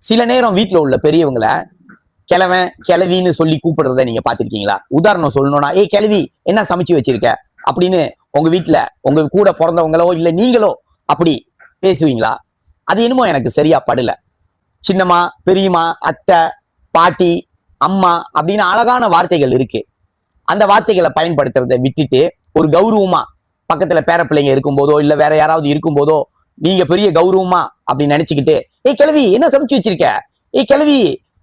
சில நேரம் வீட்டுல உள்ள பெரியவங்களை கிழவன் கிளவின்னு சொல்லி கூப்பிடுறத நீங்க பாத்திருக்கீங்களா? உதாரணம் சொல்லணும்னா, ஏய் கிளவி என்ன சமைச்சு வச்சிருக்க அப்படின்னு உங்க வீட்டுல உங்க கூட பிறந்தவங்களோ இல்ல நீங்களோ அப்படி பேசுவீங்களா? அது என்னமோ எனக்கு சரியா படல. சின்னம்மா, பெரியம்மா, அத்தை, பாட்டி, அம்மா அப்படின்னு அழகான வார்த்தைகள் இருக்கு. அந்த வார்த்தைகளை பயன்படுத்துறதை விட்டுட்டு ஒரு கௌரவமா பக்கத்துல பேர பிள்ளைங்க இருக்கும்போதோ இல்ல வேற யாராவது இருக்கும்போதோ நீங்க பெரிய கௌரவமா அப்படின்னு நினைச்சுக்கிட்டு, ஏய் கிழவி என்ன சமைச்சு வச்சிருக்க, ஏய் கிழவி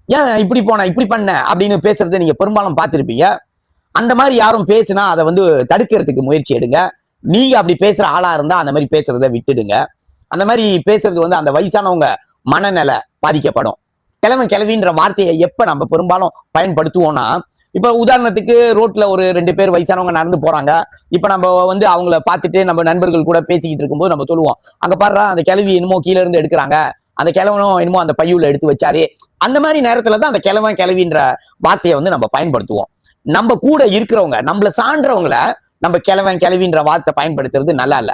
ஏன் இப்படி போன இப்படி பண்ண அப்படின்னு பேசுறதை நீங்க பெரும்பாலும் பார்த்திருப்பீங்க. அந்த மாதிரி யாரும் பேசுனா அதை தடுக்கிறதுக்கு முயற்சி எடுங்க. நீங்க அப்படி பேசுற ஆளா இருந்தா அந்த மாதிரி பேசுறதை விட்டுடுங்க. அந்த மாதிரி பேசுறது அந்த வயசானவங்க மனநிலை பாதிக்கப்படும். கிழவன் கிழவின்ற வார்த்தையை எப்ப நம்ம பெரும்பாலும் பயன்படுத்துவோம்னா, இப்ப உதாரணத்துக்கு ரோட்ல ஒரு 2 பேர் வயசானவங்க நடந்து போறாங்க. இப்ப நம்ம அவங்கள பார்த்துட்டு நம்ம நண்பர்கள் கூட பேசிக்கிட்டு இருக்கும்போது நம்ம சொல்லுவோம், அங்க பாரு அந்த கிழவி என்னமோ கீழே இருந்து எடுக்கிறாங்க, அந்த கிழவனும் என்னமோ அந்த பையுல எடுத்து வச்சாரு. அந்த மாதிரி நேரத்துலதான் அந்த கிழவன் கிழவின்ற வார்த்தையை நம்ம பயன்படுத்துவோம். நம்ம கூட இருக்கிறவங்க நம்மள சான்றவங்கள நம்ம கிழவன் கிழவின்ற வார்த்தை பயன்படுத்துறது நல்லா இல்ல.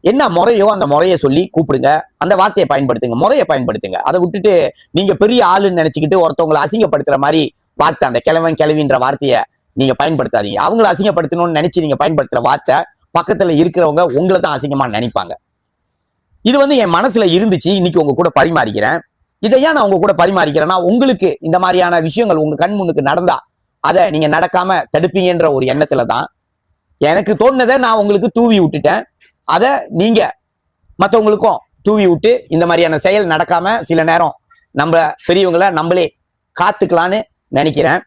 என்ன முறையோ அந்த முறையை சொல்லி கூப்பிடுங்க, அந்த வார்த்தையை பயன்படுத்துங்க, முறையை பயன்படுத்துங்க. அதை விட்டுட்டு நீங்க பெரிய ஆளுன்னு நினைச்சுக்கிட்டு ஒருத்தவங்களை அசிங்கப்படுத்துற மாதிரி வார்த்தை அந்த கிழவன் கிழவின்ற வார்த்தையை நீங்க பயன்படுத்தாதீங்க. அவங்களை அசிங்கப்படுத்தணும்னு நினைச்சு நீங்க பயன்படுத்துற வார்த்தை பக்கத்துல இருக்கிறவங்க உங்களை தான் அசிங்கமா நினைப்பாங்க. இது என் மனசுல இருந்துச்சு, இன்னைக்கு உங்க கூட பரிமாறிக்கிறேன். இதை ஏன் நான் உங்க கூட பரிமாறிக்கிறேன்னா, உங்களுக்கு இந்த மாதிரியான விஷயங்கள் உங்க கண் முன்னுக்கு நடந்தா அதை நீங்க நடக்காம தடுப்பீங்கன்ற ஒரு எண்ணத்துல தான் எனக்கு தோணுனதை நான் உங்களுக்கு தூவி விட்டுட்டேன். அதை நீங்க மற்றவங்களுக்கும் தூவி விட்டு இந்த மாதிரியான செயல் நடக்காம சில நேரம் நம்ம பெரியவங்களை நம்மளே காத்துக்கலான்னு நினைக்கிறேன்.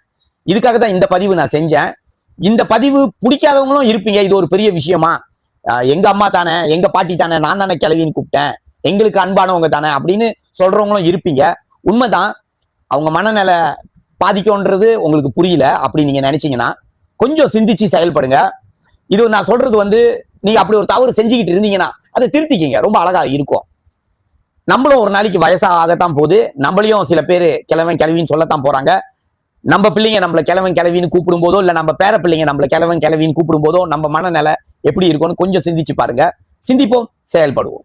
இதுக்காக தான் இந்த பதிவு நான் செஞ்சேன். இந்த பதிவு பிடிக்காதவங்களும் இருப்பீங்க. இது ஒரு பெரிய விஷயமா, எங்க அம்மா தானே, எங்க பாட்டி தானே, நான் தானே கிளவின்னு கூப்பிட்டேன், எங்களுக்கு அன்பானவங்க தானே அப்படின்னு சொல்றவங்களும் இருப்பீங்க. உண்மைதான், அவங்க மனநிலை பாதிக்கும்ன்றது உங்களுக்கு புரியல. அப்படி நீங்க நினைச்சீங்கன்னா கொஞ்சம் சிந்திச்சு செயல்படுங்க. இது நான் சொல்றது நீங்க அப்படி ஒரு தவறு செஞ்சுக்கிட்டு இருந்தீங்கன்னா அதை திருத்திக்கிங்க, ரொம்ப அழகா இருக்கும். நம்மளும் ஒரு நாளைக்கு வயசாகத்தான் போகுது, நம்மளையும் சில பேர் கிழவன் கிழவின்னு சொல்லத்தான் போறாங்க. நம்ம பிள்ளைங்க நம்மள கிழவன் கிழவின்னு கூப்பிடும் போதோ இல்ல நம்ம பேர பிள்ளைங்க நம்மள கிழவன் கிழவின்னு கூப்பிடும் போதோ நம்ம மனநிலை எப்படி இருக்கும்னு கொஞ்சம் சிந்திச்சு பாருங்க. சிந்திப்போம், செயல்படுவோம்.